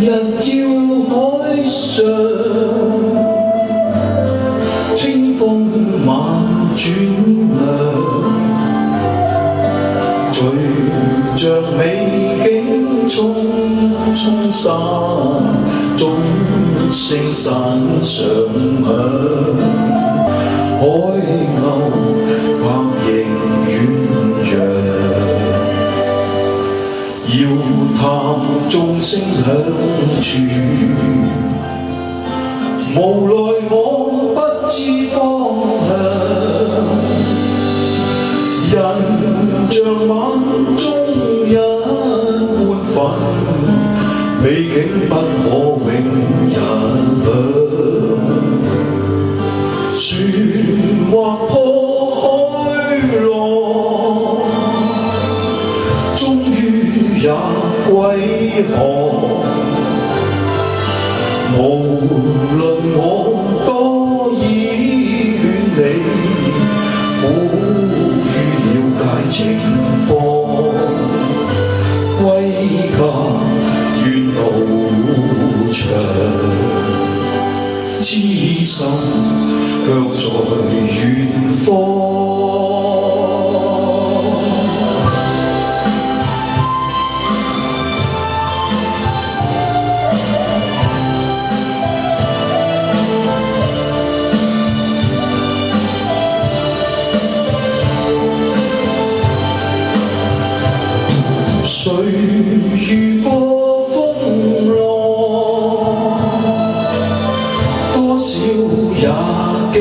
日照海上，清風晚轉涼，隨着美景匆匆散，鐘聲散上響，海鷗拍翼遠揚。搖談鐘聲響處，無奈我不知方向，人像晚中一般粉，美景不可永日。船劃破海浪，終於也歸航。無論我多依戀你，苦於了解情況，歸家願路長，痴心卻在遠方。誰遇過風浪，多少也驚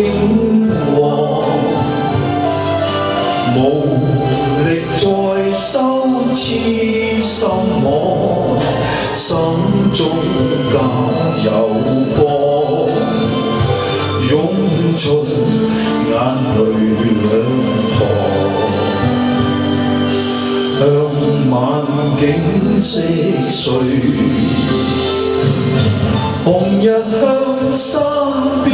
惶，無力再修痴心魔，心中更有慌，湧出眼淚兩行。向晚景色碎，紅日向山邊